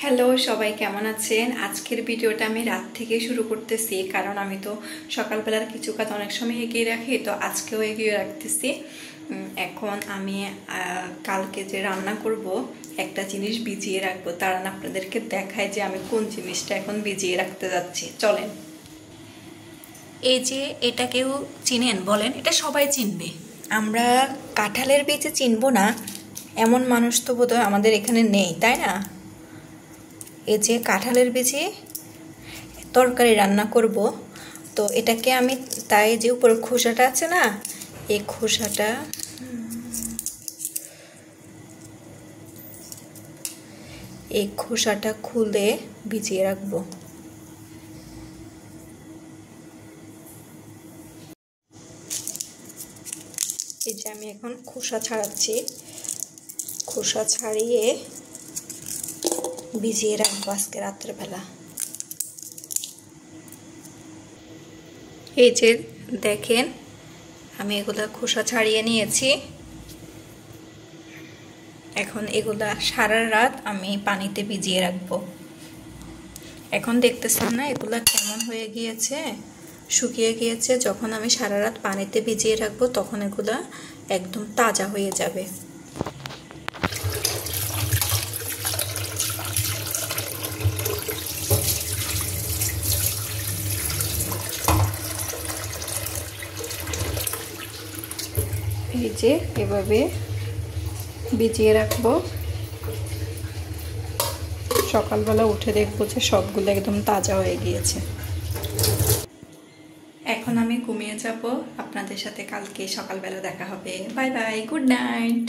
Hello সবাই কেমন আছেন। আজকের ভিডিওটা আমি রাত থেকে শুরু করতেছি, কারণ আমি তো সকালবেলার কিছু কাজ অনেক সময় এগিয়ে রাখি, তো আজকেও এগিয়ে রাখতেছি। এখন আমি কালকে যে রান্না করব একটা জিনিস ভিজিয়ে রাখবো, তার আপনাদেরকে দেখায় যে আমি কোন জিনিসটা এখন ভিজিয়ে রাখতে যাচ্ছি। চলেন। এই যে এটা কেউ চিনেন বলেন? এটা সবাই চিনবে। আমরা কাঁঠালের বীজে চিনবো না এমন মানুষ তো বোধহয় আমাদের এখানে নেই, তাই না? এই যে কাঁঠালের বীজে তরকারি রান্না করব, তো এটাকে আমি তাই যে উপরে খোসাটা আছে না, এই খোসাটা খুলে ভিজিয়ে রাখবো। এই যে আমি এখন খোসা ছাড়াচ্ছি, খোসা ছাড়িয়ে ভিজিয়ে রাখবো আজকে রাত্রেবেলা। এই যে দেখেন আমি এগুলা খোসা ছাড়িয়ে নিয়েছি। এখন এগুলা সারা রাত আমি পানিতে ভিজিয়ে রাখবো। এখন দেখতেছেন না এগুলা কেমন হয়ে গিয়েছে, শুকিয়ে গিয়েছে। যখন আমি সারা রাত পানিতে ভিজিয়ে রাখবো তখন এগুলা একদম তাজা হয়ে যাবে। এই যে এভাবে ভিজিয়ে রাখবো, সকালবেলা উঠে দেখবো যে সবগুলো একদম তাজা হয়ে গিয়েছে। এখন আমি ঘুমিয়ে যাব, আপনাদের সাথে কালকে সকালবেলা দেখা হবে। Bye bye, good night.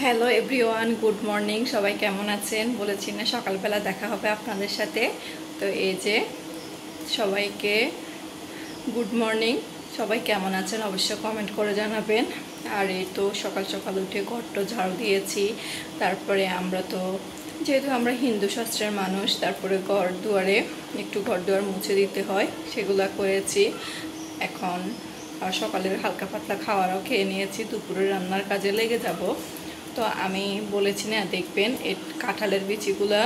Hello everyone, good morning. সবাই কেমন আছেন? বলেছি না সকালবেলা দেখা হবে আপনাদের সাথে। তো এই যে সবাইকে গুড মর্নিং। সবাই কেমন আছেন অবশ্যই কমেন্ট করে জানাবেন। আর এই তো সকাল সকাল উঠে ঘরটা ঝাড়ু দিয়েছি। তারপরে আমরা তো যেহেতু আমরা হিন্দু শাস্ত্রের মানুষ, তারপরে ঘর দুয়ার মুছে দিতে হয়, সেগুলো করেছি। এখন সকালের হালকা পাতলা খাওয়ারও খেয়ে নিয়েছি, দুপুরে রান্নার কাজে লেগে যাব। তো আমি বলেছি না, দেখবেন এই কাঁঠালের বিচিগুলা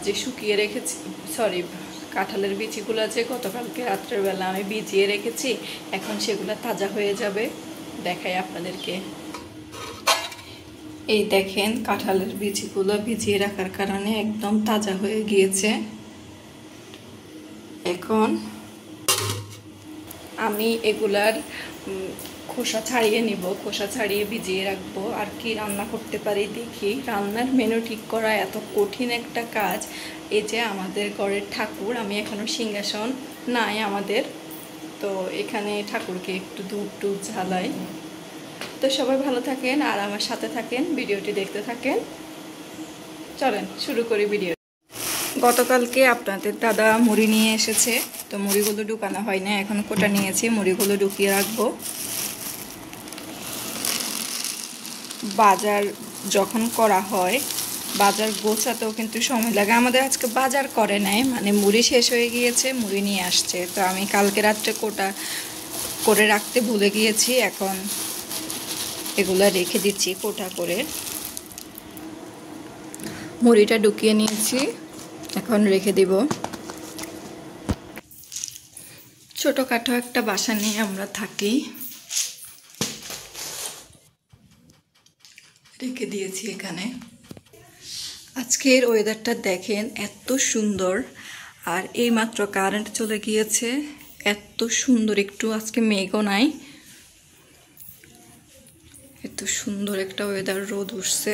যে শুকিয়ে রেখেছি, কাঁঠালের বিচিগুলো যে গতকালকে রাত্রের বেলা আমি ভিজিয়ে রেখেছি, এখন সেগুলো তাজা হয়ে যাবে। দেখাই আপনাদেরকে। এই দেখেন কাঁঠালের বিচিগুলো ভিজিয়ে রাখার কারণে একদম তাজা হয়ে গিয়েছে। এখন আমি এগুলার খোসা ছাড়িয়ে নিব, খোসা ছাড়িয়ে ভিজিয়ে রাখবো। আর কি রান্না করতে পারি দেখি। রান্নার মেনু ঠিক করা এত কঠিন একটা কাজ। এই যে আমাদের ঘরের ঠাকুর, আমি এখনো সিংহাসন নাই আমাদের, তো এখানে ঠাকুরকে একটু ধূপ জ্বালাই। তো সবাই ভালো থাকেন আর আমার সাথে থাকেন, ভিডিওটি দেখতে থাকেন। চলেন শুরু করি ভিডিও। গতকালকে আপনাদের দাদা মুড়ি নিয়ে এসেছে, তো মুড়িগুলো ঢুকানো হয় না, এখন কোটা নিয়েছি, মুড়িগুলো ঢুকিয়ে রাখবো। বাজার যখন করা হয়, বাজার গোছাতেও কিন্তু সময় লাগে। আমাদের আজকে বাজার করে নাই, মানে মুড়ি শেষ হয়ে গিয়েছে, মুড়ি নিয়ে আসছে। তো আমি কালকে রাত্রে কোটা করে রাখতে ভুলে গিয়েছি, এখন এগুলা রেখে দিচ্ছি কোটা করে। মুড়িটা ঢুকিয়ে নিয়েছি, এখন রেখে দিব। ছোটোখাটো একটা বাসা নিয়ে আমরা থাকি, রেখে দিয়েছি এখানে। আজকের ওয়েদারটা দেখেন এত সুন্দর, আর এই মাত্র কারেন্ট চলে গিয়েছে। এত সুন্দর, একটু আজকে মেঘও নাই, এত সুন্দর একটা ওয়েদার। রোদ উঠছে,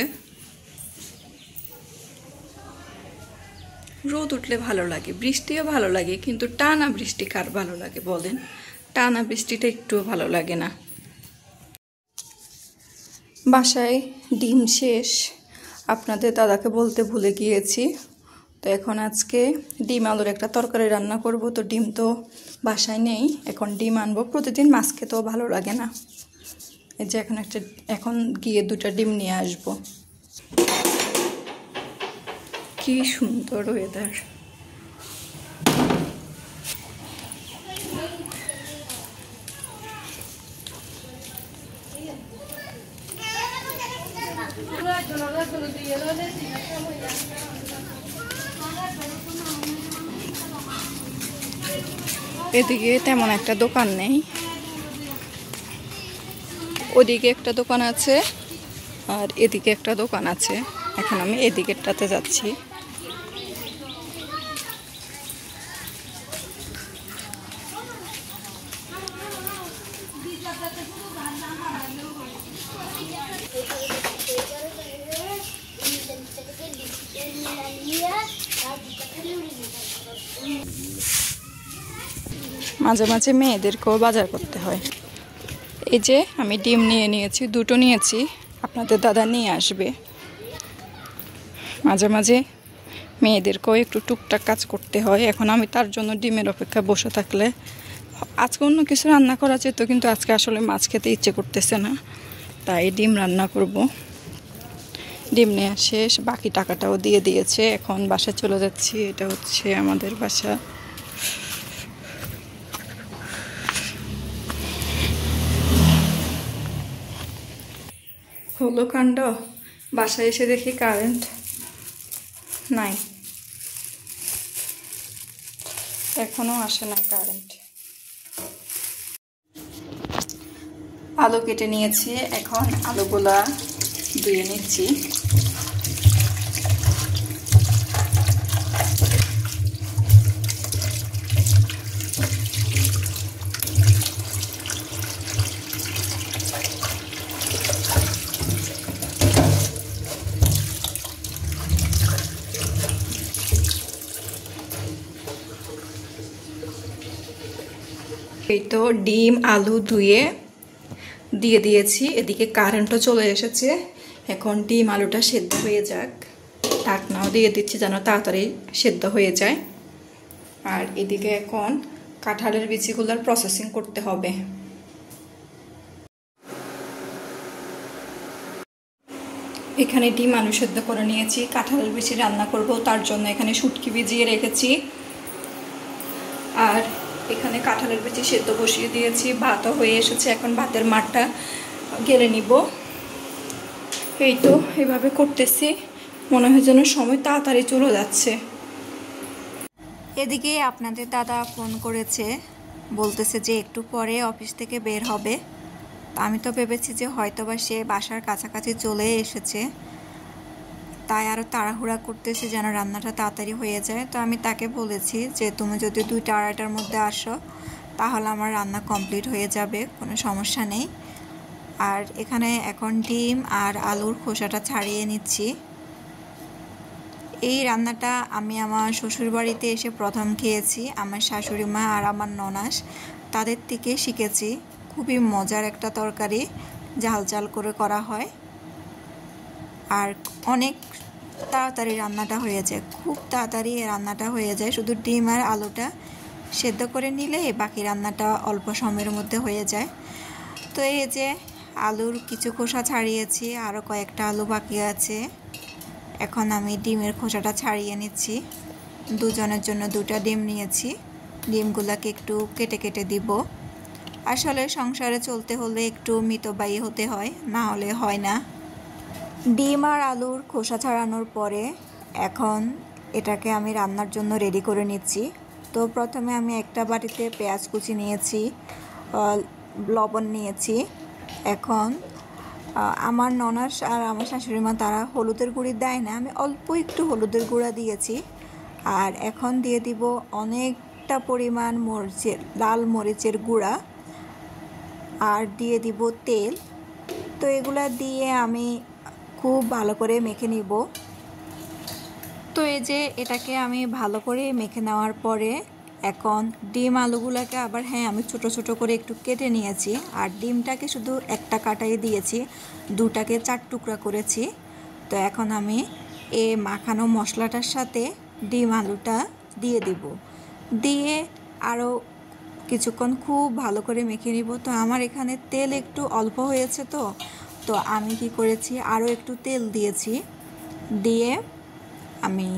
রোদ উঠলে ভালো লাগে, বৃষ্টিও ভালো লাগে, কিন্তু টানা বৃষ্টি কার ভালো লাগে বলেন? টানা বৃষ্টিটা একটুও ভালো লাগে না। বাসায় ডিম শেষ, আপনাদের দাদাকে বলতে ভুলে গিয়েছি। তো এখন আজকে ডিম আলুর একটা তরকারি রান্না করব। তো ডিম তো বাসায় নেই, এখন ডিম আনবো। প্রতিদিন মাছ খেতেও ভালো লাগে না। এই যে এখন গিয়ে 2টা ডিম নিয়ে আসবো। কি সুন্দর ওয়েদার। এদিকে তেমন একটা দোকান নেই, ওদিকে একটা দোকান আছে আর এদিকে একটা দোকান আছে। এখন আমি এদিকেরটাতে যাচ্ছি। মাঝে মাঝে মেয়েদেরকেও বাজার করতে হয়। এই যে আমি ডিম নিয়ে নিয়েছি, দুটো নিয়েছি, আপনাদের দাদা নিয়ে আসবে। মাঝে মাঝে মেয়েদেরকেও একটু টুকটাক কাজ করতে হয়। এখন আমি তার জন্য ডিমের অপেক্ষায় বসে থাকলে, আজকে অন্য কিছু রান্না করা যেত কিন্তু আজকে আসলে মাছ খেতে ইচ্ছে করতেছে না, তাই ডিম রান্না করব। ডিম নেওয়া শেষ, বাকি টাকাটাও দিয়ে দিয়েছে। এখন বাসায় চলে যাচ্ছি। এটা হচ্ছে আমাদের বাসা। হলো কাণ্ড, বাসায় এসে দেখি কারেন্ট নাই, এখনো আসে না কারেন্ট। আলু কেটে নিয়েছি, এখন আলুগুলা ধুয়ে নিচ্ছি। এই তো ডিম আলু ধুয়ে দিয়ে দিয়েছি, এদিকে কারেন্টও চলে এসেছে। এখন ডিম আলুটা সেদ্ধ হয়ে যাক, ঢাকনাও দিয়ে দিচ্ছি যেন তাড়াতাড়ি সেদ্ধ হয়ে যায়। আর এদিকে এখন কাঁঠালের বিচিগুলোর প্রসেসিং করতে হবে। এখানে ডিম আলু সেদ্ধ করে নিয়েছি, কাঁঠালের বিচি রান্না করব, তার জন্য এখানে শুটকি ভিজিয়ে রেখেছি। আর এখানে কাঁঠালের বিচি সেদ্ধ বসিয়ে দিয়েছি, ভাতও হয়ে এসেছে। এখন ভাতের মাঠটা গেলে নিব। এই তো এভাবে করতেছি, মনে হয় যেন সময় তাড়াতাড়ি চলে যাচ্ছে। এদিকে আপনাদের দাদা ফোন করেছে, বলতেছে যে একটু পরে অফিস থেকে বের হবে। আমি তো ভেবেছি যে হয়তোবা সে বাসার কাছাকাছি চলে এসেছে, তাই আরও তাড়াহুড়া করতেছি যেন রান্নাটা তাড়াতাড়ি হয়ে যায়। তো আমি তাকে বলেছি যে তুমি যদি 2টা আড়াইটার মধ্যে আসো তাহলে আমার রান্না কমপ্লিট হয়ে যাবে, কোনো সমস্যা নেই। আর এখানে এখন ডিম আর আলুর খোসাটা ছাড়িয়ে নিচ্ছি। এই রান্নাটা আমি আমার শ্বশুরবাড়িতে এসে প্রথম খেয়েছি, আমার শাশুড়ি মা আর আমার ননাস তাদের থেকে শিখেছি। খুবই মজার একটা তরকারি, ঝাল ঝাল করে করা হয় আর অনেক তাড়াতাড়ি রান্নাটা হয়ে যায়, খুব তাড়াতাড়ি রান্নাটা হয়ে যায়। শুধু ডিম আর আলুটা সেদ্ধ করে নিলে বাকি রান্নাটা অল্প সময়ের মধ্যে হয়ে যায়। তো এই যে আলুর কিছু খোসা ছাড়িয়েছি, আরও কয়েকটা আলু বাকি আছে। এখন আমি ডিমের খোসাটা ছাড়িয়ে নিচ্ছি। দুজনের জন্য 2টা ডিম নিয়েছি, ডিমগুলোকে একটু কেটে কেটে দিব। আসলে সংসারে চলতে হলে একটু মিতব্যয়ী হতে হয়, না হলে হয় না। ডিম আর আলুর খোসা ছাড়ানোর পরে এখন এটাকে আমি রান্নার জন্য রেডি করে নিচ্ছি। তো প্রথমে আমি একটা বাটিতে পেঁয়াজ কুচি নিয়েছি, লবণ নিয়েছি। এখন আমার ননাস আর আমার শাশুড়ি মা তারা হলুদের গুঁড়ি দেয় না, আমি অল্প একটু হলুদের গুঁড়া দিয়েছি। আর এখন দিয়ে দিব অনেকটা পরিমাণ লাল মরিচের গুঁড়া, আর দিয়ে দিব তেল। তো এগুলা দিয়ে আমি খুব ভালো করে মেখে নিব। তো এই যে এটাকে আমি ভালো করে মেখে নেওয়ার পরে এখন ডিম আলুগুলোকে আবার আমি ছোট ছোট করে একটু কেটে নিয়েছি। আর ডিমটাকে শুধু একটা কাটাই দিয়েছি, 2টাকে 4 টুকরা করেছি। তো এখন আমি এই মাখানো মশলাটার সাথে ডিম আলুটা দিয়ে দিব, দিয়ে আরও কিছুক্ষণ খুব ভালো করে মেখে নিব। তো আমার এখানে তেল একটু অল্প হয়েছে, তো আমি কি করেছি আরও একটু তেল দিয়েছি। দিয়ে আমি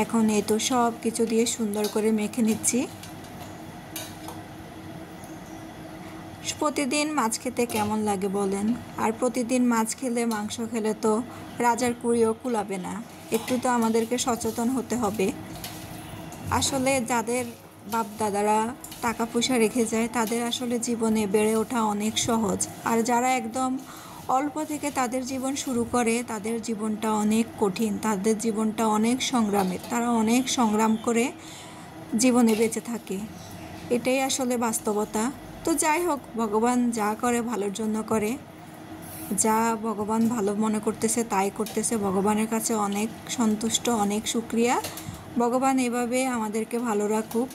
এখন এই তো সব কিছু দিয়ে সুন্দর করে মেখে নিচ্ছি। প্রতিদিন মাছ খেতে কেমন লাগে বলেন? আর প্রতিদিন মাছ খেলে মাংস খেলে তো রাজার কুড়িও কুলাবে না, একটু তো আমাদেরকে সচেতন হতে হবে। আসলে যাদের বাপ দাদারা টাকা পয়সা রেখে যায় তাদের আসলে জীবনে বেড়ে ওঠা অনেক সহজ, আর যারা একদম অল্প থেকে তাদের জীবন শুরু করে তাদের জীবনটা অনেক কঠিন, তাদের জীবনটা অনেক সংগ্রামের, তারা অনেক সংগ্রাম করে জীবনে বেঁচে থাকে। এটাই আসলে বাস্তবতা। তো যাই হোক, ভগবান যা করে ভালোর জন্য করে, যা ভগবান ভালো মনে করতেছে তাই করতেছে। ভগবানের কাছে অনেক সন্তুষ্ট, অনেক শুকরিয়া। ভগবান এভাবে আমাদেরকে ভালো রাখুক।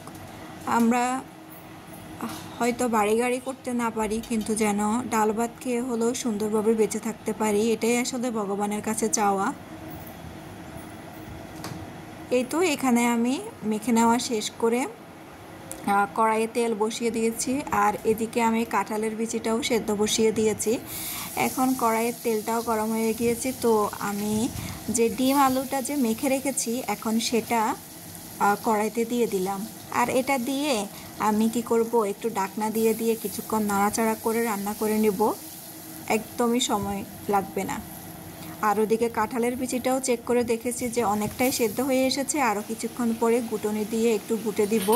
আমরা হয়তো বাড়ি গাড়ি করতে না পারি, কিন্তু যেন ডাল ভাত খেয়ে হলেও সুন্দরভাবে বেঁচে থাকতে পারি, এটাই আসলে ভগবানের কাছে চাওয়া। এই তো এখানে আমি মেখে নেওয়া শেষ করে কড়াইয়ে তেল বসিয়ে দিয়েছি, আর এদিকে আমি কাঁঠালের বিচিটাও সেদ্ধ বসিয়ে দিয়েছি। এখন কড়াইয়ের তেলটাও গরম হয়ে গিয়েছে, তো আমি যে ডিম আলুটা যে মেখে রেখেছি এখন সেটা কড়াইতে দিয়ে দিলাম। আর এটা দিয়ে আমি কি করব, একটু ঢাকনা দিয়ে দিয়ে কিছুক্ষণ নাড়াচাড়া করে রান্না করে নেব, একদমই সময় লাগবে না। আর ওদিকে কাঁঠালের বিচিটাও চেক করে দেখেছি যে অনেকটাই সেদ্ধ হয়ে এসেছে, আরও কিছুক্ষণ পরে ঘুটনি দিয়ে একটু ঘুটে দিব,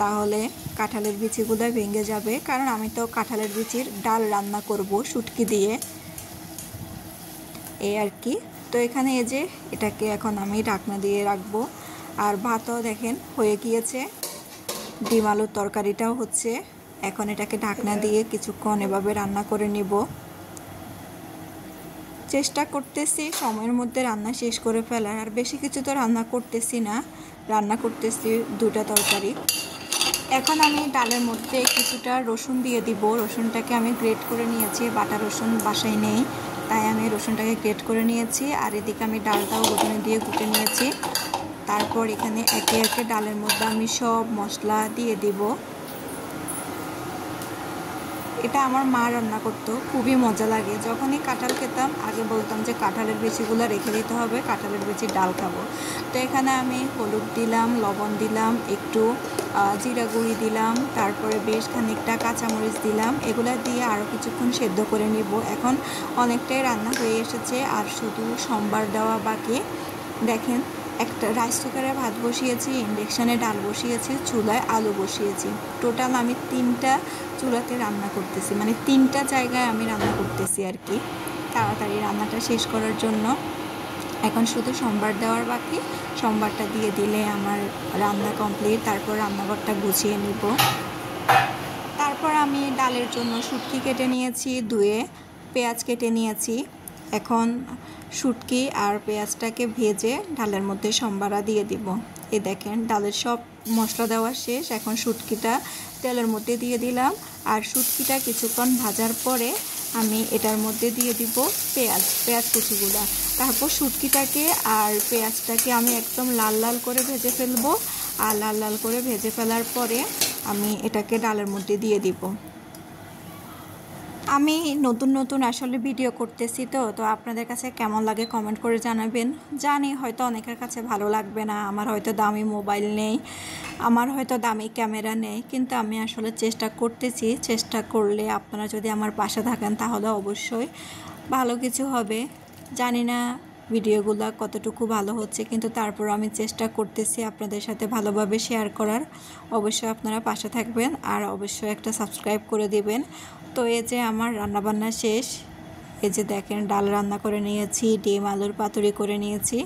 তাহলে কাঁঠালের বিচিগুলো ভেঙে যাবে। কারণ আমি তো কাঁঠালের বিচির ডাল রান্না করব শুটকি দিয়ে, এই আর কি। তো এখানে এই যে এটাকে এখন আমি ঢাকনা দিয়ে রাখবো। আর ভাতও দেখেন হয়ে গিয়েছে, ডিম আলুর তরকারিটাও হচ্ছে। এখন এটাকে ঢাকনা দিয়ে কিছুক্ষণ এভাবে রান্না করে নিব। চেষ্টা করতেছি সময়ের মধ্যে রান্না শেষ করে ফেলার, আর বেশি কিছু তো রান্না করতেছি না, রান্না করতেছি 2টা তরকারি। এখন আমি ডালের মধ্যে কিছুটা রসুন দিয়ে দিব। রসুনটাকে আমি গ্রেট করে নিয়েছি, বাটা রসুন বাসায় নেই, তাই আমি রসুনটাকে গ্রেট করে নিয়েছি। আর এদিকে আমি ডালটাও ঘুটনি দিয়ে ঘুটে নিয়েছি। তারপর এখানে একে একে ডালের মধ্যে আমি সব মশলা দিয়ে দিব। এটা আমার মা রান্না করতো, খুবই মজা লাগে। যখনই কাঁঠাল খেতাম আগে বলতাম যে কাঁঠালের বিচিগুলো রেখে দিতে হবে, কাঁঠালের বিচির ডাল খাবো। তো এখানে আমি হলুদ দিলাম, লবণ দিলাম, একটু জিরা গুঁড়ি দিলাম, তারপরে বেশ খানিকটা কাঁচামরিচ দিলাম। এগুলো দিয়ে আরও কিছুক্ষণ সেদ্ধ করে নিব। এখন অনেকটাই রান্না হয়ে এসেছে, আর শুধু সম্বার দেওয়া বাকি। দেখেন, একটা রাইস কুকারে ভাত বসিয়েছি, ইন্ডাকশানে ডাল বসিয়েছি, চুলায় আলু বসিয়েছি। টোটাল আমি 3টা চুলাতে রান্না করতেছি, মানে 3টা জায়গায় আমি রান্না করতেছি আর কি, তাড়াতাড়ি রান্নাটা শেষ করার জন্য। এখন শুধু সম্বার দেওয়ার বাকি, সম্বারটা দিয়ে দিলে আমার রান্না কমপ্লিট। তারপর রান্নাঘরটা গুছিয়ে নিব। তারপর আমি ডালের জন্য শুটকি কেটে নিয়েছি, ধুয়ে পেঁয়াজ কেটে নিয়েছি। এখন শুটকি আর পেঁয়াজটাকে ভেজে ডালের মধ্যে সম্বারা দিয়ে দিব। এই দেখেন, ডালের সব মশলা দেওয়া শেষ। এখন শুটকিটা তেলের মধ্যে দিয়ে দিলাম, আর শুটকিটা কিছুক্ষণ ভাজার পরে আমি এটার মধ্যে দিয়ে দিব পেঁয়াজ কুচিগুলা। তারপর শুটকিটাকে আর পেঁয়াজটাকে আমি একদম লাল লাল করে ভেজে ফেলবো। আর লাল লাল করে ভেজে ফেলার পরে আমি এটাকে ডালের মধ্যে দিয়ে দিব। আমি নতুন নতুন আসলে ভিডিও করতেছি, তো আপনাদের কাছে কেমন লাগে কমেন্ট করে জানাবেন। জানি হয়তো অনেকের কাছে ভালো লাগবে না, আমার হয়তো দামি মোবাইল নেই, আমার হয়তো দামি ক্যামেরা নেই, কিন্তু আমি আসলে চেষ্টা করতেছি। চেষ্টা করলে আপনারা যদি আমার পাশে থাকেন তাহলে অবশ্যই ভালো কিছু হবে। জানি না ভিডিওগুলো কতটুকু ভালো হচ্ছে, কিন্তু তারপর আমি চেষ্টা করতেছি আপনাদের সাথে ভালোভাবে শেয়ার করার। অবশ্যই আপনারা পাশে থাকবেন, আর অবশ্যই একটা সাবস্ক্রাইব করে দিবেন। তো এই যে আমার রান্নাবান্না শেষ। এই যে দেখেন, ডাল রান্না করে নিয়েছি, ডিম আলুর পাতুরি করে নিয়েছি।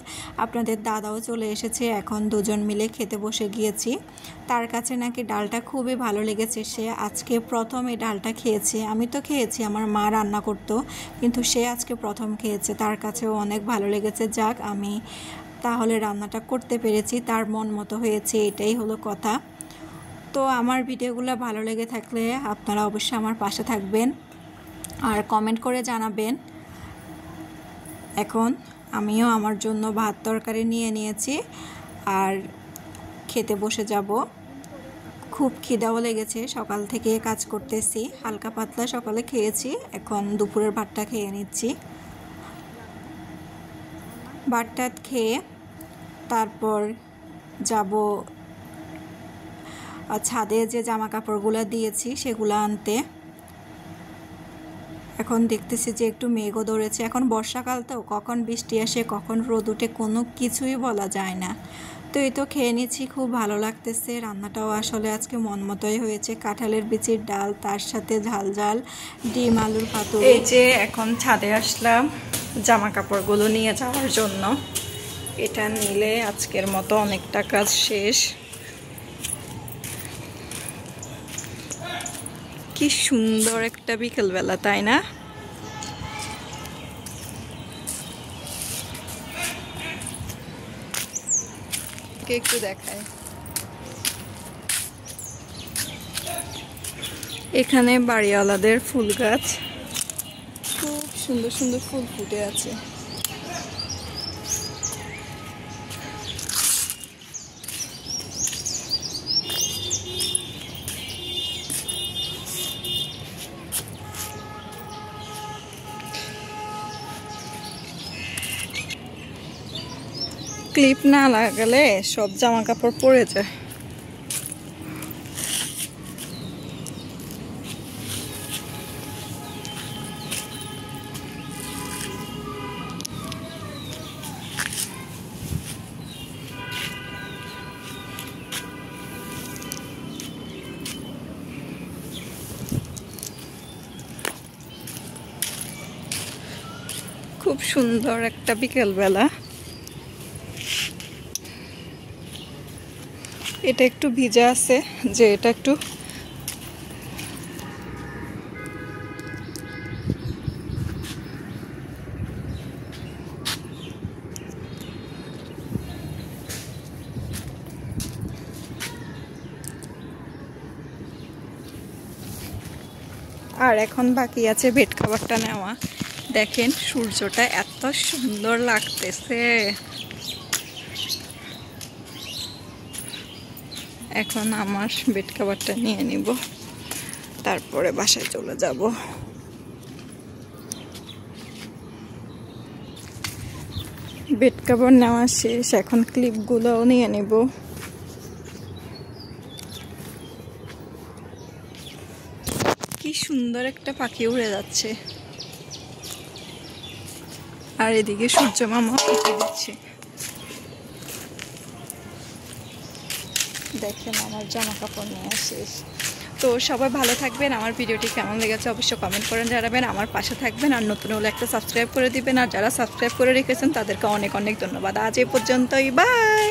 আপনাদের দাদাও চলে এসেছে, এখন দুজন মিলে খেতে বসে গিয়েছি। তার কাছে নাকি ডালটা খুবই ভালো লেগেছে, সে আজকে প্রথম এই ডালটা খেয়েছে। আমি তো খেয়েছি, আমার মা রান্না করতো, কিন্তু সে আজকে প্রথম খেয়েছে, তার কাছেও অনেক ভালো লেগেছে। যাক, আমি তাহলে রান্নাটা করতে পেরেছি, তার মন মতো হয়েছে, এটাই হলো কথা। তো আমার ভিডিওগুলো ভালো লেগে থাকলে আপনারা অবশ্যই আমার পাশে থাকবেন আর কমেন্ট করে জানাবেন। এখন আমিও আমার জন্য ভাত তরকারি নিয়ে নিয়েছি আর খেতে বসে যাব। খুব খিদাও লেগেছে, সকাল থেকে কাজ করতেছি, হালকা পাতলা সকালে খেয়েছি, এখন দুপুরের ভাতটা খেয়ে নিচ্ছি। ভাতটা খেয়ে তারপর যাব ছাদে যে জামা কাপড়গুলো দিয়েছি সেগুলো আনতে। এখন দেখতেছি যে একটু মেঘও ধরেছে। এখন বর্ষাকাল তো, কখন বৃষ্টি আসে কখন রোদ উঠে কোনো কিছুই বলা যায় না। তো এই তো খেয়ে নিচ্ছি, খুব ভালো লাগতেছে। রান্নাটাও আসলে আজকে মন মতোই হয়েছে। কাঁঠালের বিচির ডাল, তার সাথে ঝাল ঝাল ডিম আলুর পাতুরি। এই যে এখন ছাদে আসলাম জামা কাপড়গুলো নিয়ে যাওয়ার জন্য। এটা নিলে আজকের মতো অনেকটা কাজ শেষ। কি সুন্দর একটা বিকেলবেলা, তাই না? একটু দেখায়, এখানে বাড়িওয়ালাদের ফুল গাছ, খুব সুন্দর সুন্দর ফুল ফুটে আছে। ক্লিপ না লাগালে সব জামা কাপড় পরে যায়। খুব সুন্দর একটা বিকেলবেলা। এটা একটু ভিজা আছে, যে এটা একটু আর এখন বাকি আছে বেড খাবারটা নেওয়া। দেখেন সূর্যটা এত সুন্দর লাগতেছে। এখন আমার বেড খাবারটা নিয়ে নিব, তারপরে বাসায় চলে যাব। বেড কভার নেওয়া শেষ, এখন ক্লিপগুলোও নিয়ে নিব। কি সুন্দর একটা পাখি উড়ে যাচ্ছে, আর এদিকে সূর্য মামা উঠে দিচ্ছে। দেখেন আমার জামা কাপড় নেওয়া শেষ। তো সবাই ভালো থাকবেন। আমার ভিডিওটি কেমন লেগেছে অবশ্যই কমেন্ট করে জানাবেন, আমার পাশে থাকবেন, আর নতুন হলে একটা সাবস্ক্রাইব করে দিবেন। আর যারা সাবস্ক্রাইব করে রেখেছেন তাদেরকে অনেক অনেক ধন্যবাদ। আজ এই পর্যন্তই, বাই।